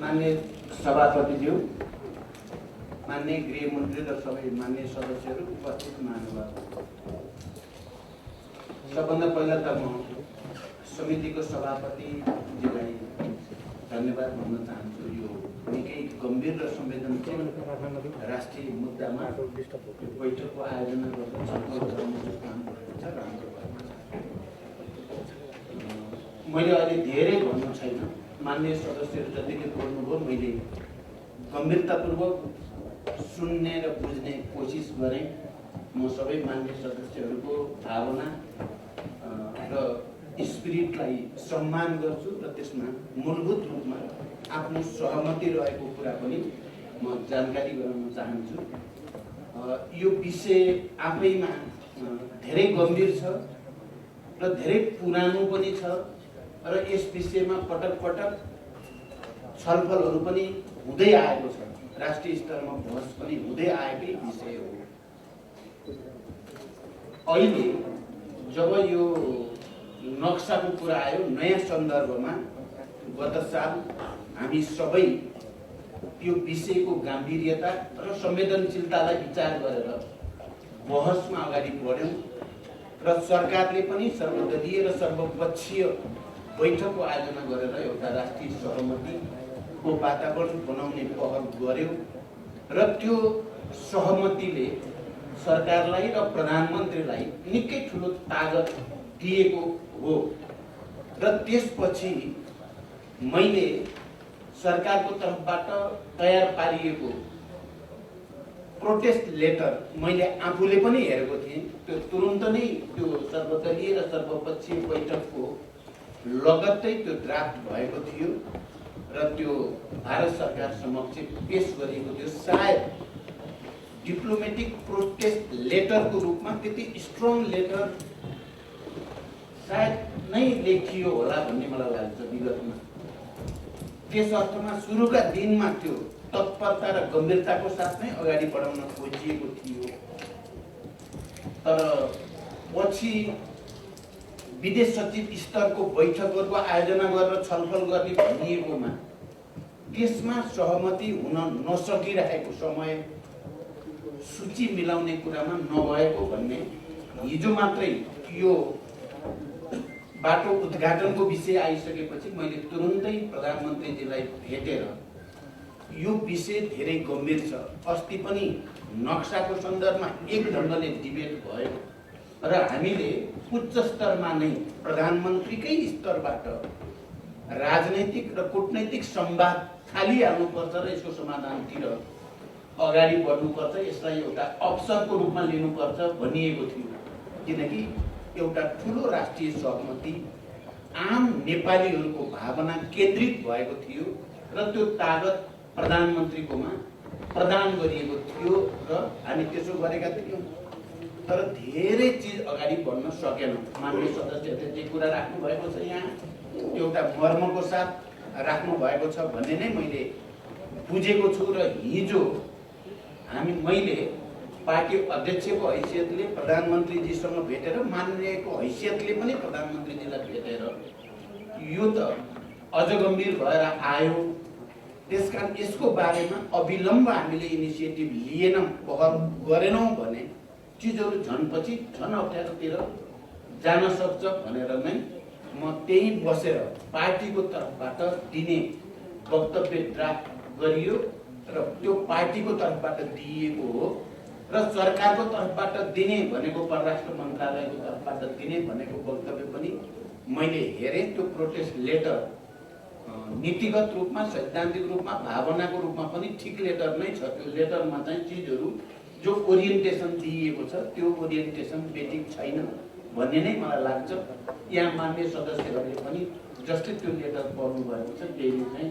माननीय सभापतिज्यू, माननीय गृहमन्त्री र सबै माननीय सदस्यहरू, उपस्थित महानुभाव, सबभन्दा पहिला त म समितिको सभापतिजीलाई धन्यवाद भन्न चाहन्छु। यो निकै गम्भीर र संवेदनशील राष्ट्रिय मुद्दामा बैठकको आयोजना गर्दा छलफल गराउने जो काम गरेको छ, राम्रो भएको छ। मैले अहिले धेरै भन्नु छैन, माननीय सदस्यहरू जतिले बोल्नुभयो मैले गम्भीरतापूर्वक सुन्ने र बुझ्ने कोसिस गरेँ। म सबै माननीय सदस्यहरूको भावना र स्पिरिटलाई सम्मान गर्छु र त्यसमा मूलभूत रूपमा आफ्नो सहमति रहेको कुरा पनि म जानकारी गराउन चाहन्छु। यो विषय आफैमा धेरै गम्भीर छ र धेरै पुरानो पनि छ र यस विषयमा पटक पटक छलफलहरू पनि हुँदै आएको छ। राष्ट्रिय स्तरमा बहस पनि हुँदै आएकै विषय हो। अहिले जब यो नक्साको कुरा आयो, नयाँ सन्दर्भमा गत साल हामी सबै यो विषयको गाम्भीर्यता र संवेदनशीलतालाई विचार गरेर बहसमा अगाडि बढ्यौँ र सरकारले पनि सर्वदलीय र सर्वपक्षीय बैठकको आयोजना गरेर एउटा राष्ट्रिय सहमतिको वातावरण बनाउने पहल गर्यो र त्यो सहमतिले सरकारलाई र प्रधानमन्त्रीलाई निकै ठुलो तागत दिएको हो। र त्यसपछि मैले सरकारको तर्फबाट तयार पारिएको प्रोटेस्ट लेटर मैले आफूले पनि हेरेको थिएँ। त्यो तुरुन्त नै त्यो सर्वदलीय र सर्वपक्षीय बैठकको लगत्तै त्यो ड्राफ्ट भएको थियो र त्यो भारत सरकार समक्ष पेश गरिएको थियो। सायद डिप्लोमेटिक प्रोटेस्ट लेटरको रूपमा त्यति स्ट्रङ लेटर सायद नै लेखियो होला भन्ने मलाई लाग्छ विगतमा। त्यस अर्थमा सुरुका दिनमा त्यो तत्परता र गम्भीरताको साथ नै अगाडि बढाउन खोजिएको थियो। तर पछि विदेश सचिव स्तरको बैठकहरूको आयोजना गरेर छलफल गर्ने भनिएकोमा त्यसमा सहमति हुन नसकिरहेको समय सूची मिलाउने कुरामा नभएको भन्ने हिजो मात्रै यो बाटो उद्घाटनको विषय आइसकेपछि मैले तुरुन्तै प्रधानमन्त्रीजीलाई भेटेर यो विषय धेरै गम्भीर छ। अस्ति पनि नक्साको सन्दर्भमा एक ढङ्गले डिबेट भयो र हामीले उच्च स्तरमा नै प्रधानमन्त्रीकै स्तरबाट राजनैतिक र कूटनैतिक संवाद थालिहाल्नुपर्छ र यसको समाधानतिर अगाडि बढ्नुपर्छ, यसलाई एउटा अवसरको रूपमा लिनुपर्छ भनिएको थियो। किनकि एउटा ठुलो राष्ट्रिय सहमति आम नेपालीहरूको भावना केन्द्रित भएको थियो र त्यो तागत प्रधानमन्त्रीकोमा प्रदान गरिएको थियो र हामी त्यसो गरेका थियौँ। तर धेरै चिज अगाडि बढ्न सकेन। माननीय सदस्यहरूले जे कुरा राख्नु भएको छ यहाँ एउटा मर्मको साथ राख्नु भएको छ भन्ने नै मैले बुझेको छु। र हिजो मैले पार्टी अध्यक्षको हैसियतले प्रधानमन्त्रीजीसँग भेटेर, माननीयको हैसियतले पनि प्रधानमन्त्रीजीलाई भेटेर यो त अझ गम्भीर भएर आयो, त्यसकारण यसको बारेमा अविलम्ब हामीले इनिसिएटिभ लिएनौँ, पहल गरेनौँ भने चिजहरू झनपछि झन अप्ठ्यारोतिर जान सक्छ भनेर नै म त्यही बसेर पार्टीको तर्फबाट दिने वक्तव्य ड्राफ्ट गरियो र त्यो पार्टीको तर्फबाट दिएको हो र सरकारको तर्फबाट दिने भनेको परराष्ट्र मन्त्रालयको तर्फबाट दिने भनेको वक्तव्य पनि मैले हेरेँ। त्यो प्रोटेस्ट लेटर नीतिगत रूपमा, सैद्धान्तिक रूपमा, भावनाको रूपमा पनि ठिक लेटर नै छ। त्यो लेटरमा चाहिँ चिजहरू जो ओरिएन्टेसन दिइएको छ त्यो ओरिएन्टेसन बेठिक छैन भन्ने नै मलाई लाग्छ। यहाँ मान्य सदस्यहरूले पनि जस्तै त्यो लेटर पढ्नु भएको छ त्यही चाहिँ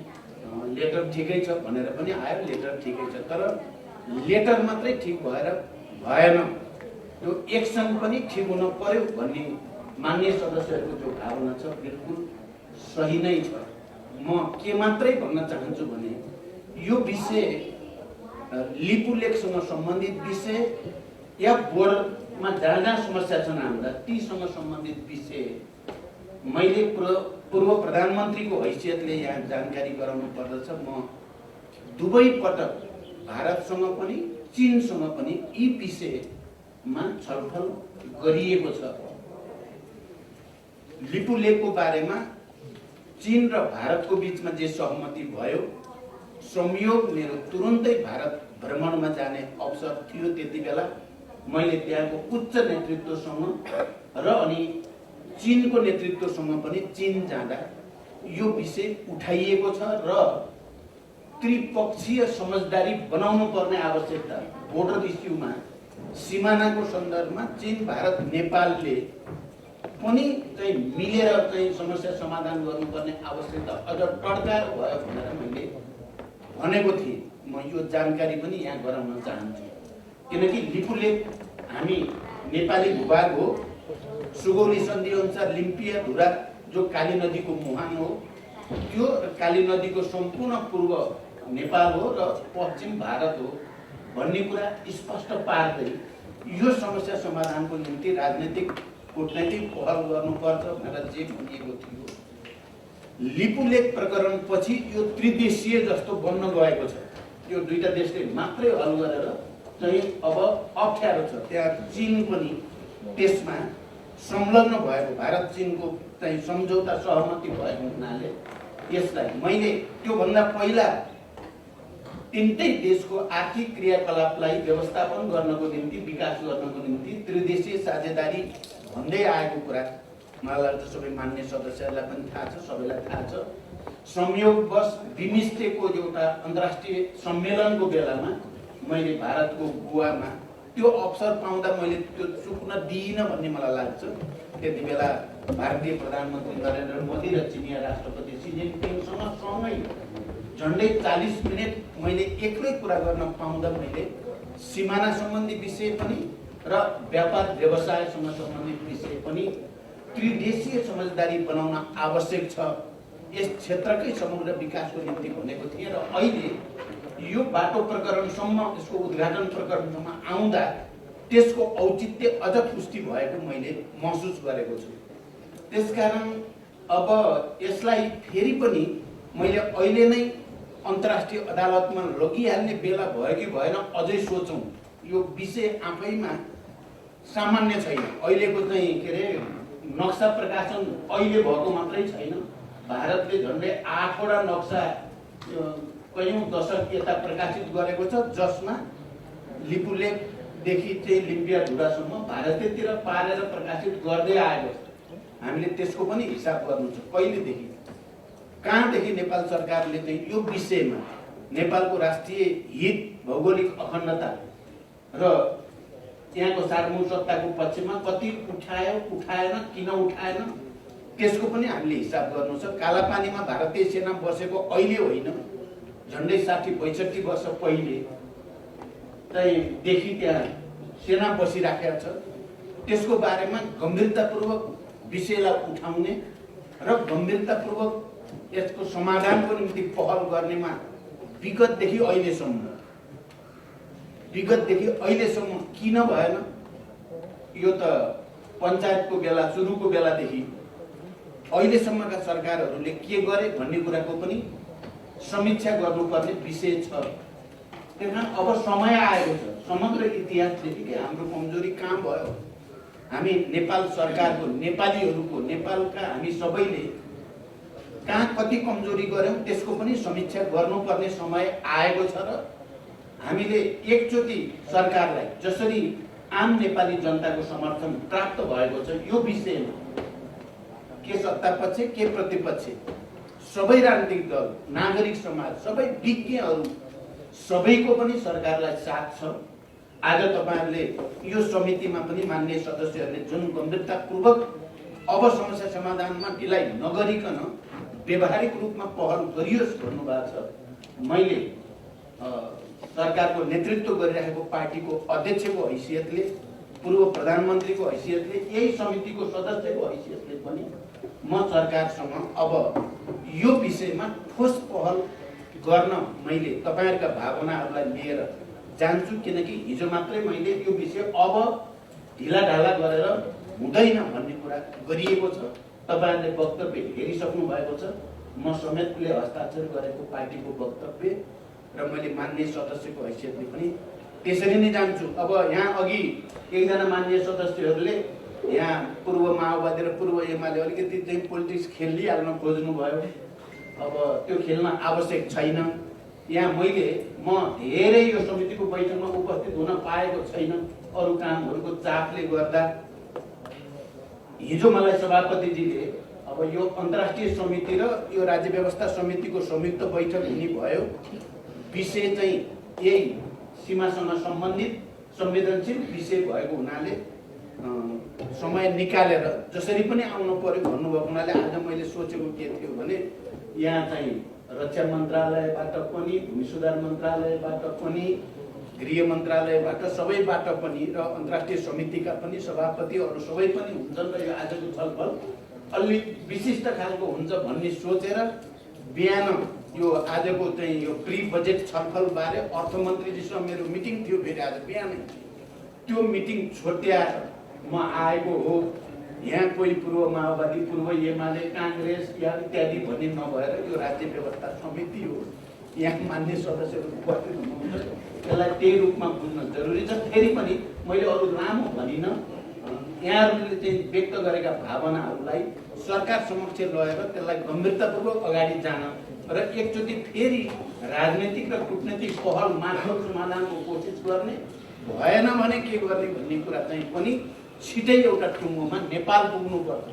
लेटर ठिकै छ भनेर पनि आयो, लेटर ठिकै छ। तर लेटर मात्रै ठिक भएर भएन, त्यो एक्सन पनि ठिक हुन पर्यो भन्ने मान्य सदस्यहरूको जो भावना छ बिल्कुल सही नै छ। म के मात्रै भन्न चाहन्छु भने यो विषय लिपुलेखसँग सम्बन्धित विषय या बोर्डमा जहाँ जहाँ समस्या छन् हाम्रा तीसँग सम्बन्धित विषय मैले पूर्व प्रधानमन्त्रीको हैसियतले यहाँ जानकारी गराउनु पर्दछ। म दुवै पटक भारतसँग पनि चीनसँग पनि यी विषयमा छलफल गरिएको छ। लिपुलेखको बारेमा चीन र भारतको बीचमा जे सहमति भयो, संयोग मेरो तुरुन्तै भारत भ्रमणमा जाने अवसर थियो। त्यति बेला मैले त्यहाँको उच्च नेतृत्वसँग र अनि चीनको नेतृत्वसँग पनि चीन जाँदा यो विषय उठाइएको छ र त्रिपक्षीय समझदारी बनाउनु पर्ने आवश्यकता, बोर्डर इस्युमा सिमानाको सन्दर्भमा चीन भारत नेपालले पनि चाहिँ मिलेर चाहिँ समस्या समाधान गर्नुपर्ने आवश्यकता अझ टड्कार भयो भनेर मैले भनेको थिएँ। म यो जानकारी पनि यहाँ गराउन चाहन्छु, किनकि लिपुलेख हामी नेपाली भूभाग हो। सुगौली सन्धि अनुसार लिम्पिया धुरा जो काली नदीको मुहान हो, त्यो काली नदीको सम्पूर्ण पूर्व नेपाल हो र पश्चिम भारत हो भन्ने कुरा स्पष्ट पार्दै यो समस्या समाधानको निम्ति राजनीतिक कूटनैतिक पहल गर्नुपर्छ भनेर जे भनिएको थियो। लिपुलेख प्रकरण पछि यो त्रिदेशीय जस्तो बन्न गएको छ। यो दुईटा देशले मात्रै हल गरेर चाहिँ अब अप्ठ्यारो छ। त्यहाँ चीन पनि त्यसमा संलग्न भएको, भारत चीनको चाहिँ सम्झौता सहमति भएको हुनाले यसलाई मैले त्योभन्दा पहिला तिनटै देशको आर्थिक क्रियाकलापलाई व्यवस्थापन गर्नको निम्ति, विकास गर्नको निम्ति त्रिदेशीय साझेदारी भन्दै आएको कुरा मलाई लाग्छ सबै मान्य सदस्यहरूलाई पनि थाहा छ, सबैलाई थाहा छ। संयोगवश बिमिस्टेकको एउटा अन्तर्राष्ट्रिय सम्मेलनको बेलामा मैले भारतको गोवामा त्यो अवसर पाउँदा मैले त्यो चुक्न दिइनँ भन्ने मलाई लाग्छ। त्यति बेला भारतीय प्रधानमन्त्री नरेन्द्र मोदी र चिनिया राष्ट्रपति सी जिनपिङसँग सँगै झन्डै 40 मिनट मैले एक्लै कुरा गर्न पाउँदा मैले सिमाना सम्बन्धी विषय पनि र व्यापार व्यवसायसँग सम्बन्धित विषय पनि त्रिदेशीय समझदारी बनाउन आवश्यक छ, यस क्षेत्रकै समग्र विकासको निम्ति भनेको थिएँ। र अहिले यो बाटो प्रकरणसम्म, यसको उद्घाटन प्रकरणसम्म आउँदा त्यसको औचित्य अझ पुष्टि भएको मैले महसुस गरेको छु। त्यसकारण अब यसलाई फेरि पनि मैले अहिले नै अन्तर्राष्ट्रिय अदालतमा लगिहाल्ने बेला भयो कि भएन अझै सोचौँ। यो विषय आफैमा सामान्य छैन। अहिलेको चाहिँ के अरे नक्सा प्रकाशन अहिले भएको मात्रै छैन। भारतले झन्डै 8वटा नक्सा कयौं दशक यता प्रकाशित गरेको छ, जसमा लिपुलेखदेखि चाहिँ लिम्पिया धुरासम्म भारततिर पारेर प्रकाशित गर्दै आएको छ। हामीले त्यसको पनि हिसाब गर्नु छ, कहिलेदेखि कहाँदेखि नेपाल सरकारले चाहिँ यो विषयमा नेपालको राष्ट्रिय हित, भौगोलिक अखण्डता र यहाँको सार्वभौमसत्ताको पक्षमा कति उठायो, उठाएन, किन उठाएन, त्यसको पनि हामीले हिसाब गर्नु छ। कालापानीमा भारतीय सेना बसेको अहिले होइन, झन्डै 60-65 वर्ष पहिले चाहिँ देखि त्यहाँ सेना बसिराखेको छ। त्यसको बारेमा गम्भीरतापूर्वक विषयलाई उठाउने र गम्भीरतापूर्वक यसको समाधानको निम्ति पहल गर्नेमा विगतदेखि अहिलेसम्म किन भएन, यो त पञ्चायतको बेला, सुरुको बेलादेखि अहिलेसम्मका सरकारहरूले के गरे भन्ने कुराको पनि समीक्षा गर्नुपर्ने विषय छ। त्यहाँ अब समय आएको छ। समग्र इतिहासदेखि कि हाम्रो कमजोरी कहाँ भयो, हामी नेपाल सरकारको, नेपालीहरूको, नेपालका हामी सबैले कहाँ कति कमजोरी गर्यौं त्यसको पनि समीक्षा गर्नुपर्ने समय आएको छ। र हामीले एकचोटि सरकारलाई जसरी आम नेपाली जनताको समर्थन प्राप्त भएको छ यो विषयमा, के सत्तापक्ष के प्रतिपक्ष, सबै राजनीतिक दल, नागरिक समाज, सबै विज्ञहरू सबैको पनि सरकारलाई साथ छ। आज तपाईहरुले यो समितिमा पनि मान्य सदस्यहरूले जुन गम्भीरतापूर्वक अब समस्या समाधानमा ढिलाइ नगरिकन व्यावहारिक रूपमा पहल गरियोस् भन्नुभएको छ। मैले सरकारको नेतृत्व गरिरहेको पार्टीको अध्यक्षको हैसियतले, पूर्व प्रधानमन्त्रीको हैसियतले, यही समितिको सदस्यको हैसियतले पनि म सरकारसँग अब यो विषयमा ठोस पहल गर्न मैले तपाईहरुका भावनाहरूलाई लिएर जान्छु। किनकि हिजो मात्रै मैले यो विषय अब ढिलाढाला गरेर हुँदैन भन्ने कुरा गरिएको छ तपाईहरुले वक्तव्य हेरिसक्नु भएको छ। म समेतले हस्ताक्षर गरेको पार्टीको वक्तव्य र मैले मान्य सदस्यको हैसियतले पनि त्यसरी नै जान्छु। अब यहाँ अघि एकजना मान्य सदस्यहरूले यहाँ पूर्व माओवादी र पूर्व एमाले अलिकति चाहिँ पोलिटिक्स खेलिहाल्न खोज्नु भयो। अब त्यो खेल्न आवश्यक छैन। यहाँ म धेरै यो समितिको बैठकमा उपस्थित हुन पाएको छैन अरू कामहरूको चापले गर्दा। हिजो मलाई सभापतिजीले अब यो अन्तर्राष्ट्रिय समिति र यो राज्य व्यवस्था समितिको संयुक्त बैठक हुने भयो। विषय चाहिँ यही सीमासँग सम्बन्धित संवेदनशील विषय भएको हुनाले समय निकालेर जसरी पनि आउनु पर्यो भन्नुभएको हुनाले आज मैले सोचेको के थियो भने यहाँ चाहिँ रक्षा मन्त्रालयबाट पनि, भूमि सुधार मन्त्रालयबाट पनि, गृह मन्त्रालयबाट सबैबाट पनि र अन्तर्राष्ट्रिय समितिका पनि सभापति अरू सबै पनि हुन्छन् र यो आजको छलफल अलि विशिष्ट खालको हुन्छ भन्ने सोचेर बिहान यो आजको चाहिँ यो प्री बजेट छलफल बारे अर्थमन्त्रीजीसँग मेरो मिटिङ थियो। फेरि आज बिहानै त्यो मिटिङ छुट्याएर म आएको हो। यहाँ कोही पूर्व माओवादी, पूर्व एमाले, कांग्रेस या इत्यादि भन्ने नभएर यो राज्य व्यवस्था समिति हो। यहाँ मान्य सदस्यहरू उपस्थित हुनुहुन्छ, त्यसलाई त्यही रूपमा बुझ्न जरुरी छ। फेरि पनि मैले अरू लामो भनिनँ, यहाँहरूले चाहिँ व्यक्त गरेका भावनाहरूलाई सरकार समक्ष लगेर त्यसलाई गम्भीरतापूर्वक अगाडि जान र एकचोटि फेरि राजनैतिक र कूटनीतिक पहल मार्फत समाधानको कोसिस गर्ने, भएन भने के गर्ने भन्ने कुरा चाहिँ पनि छिटै एउटा टुङ्गोमा नेपाल पुग्नुपर्छ।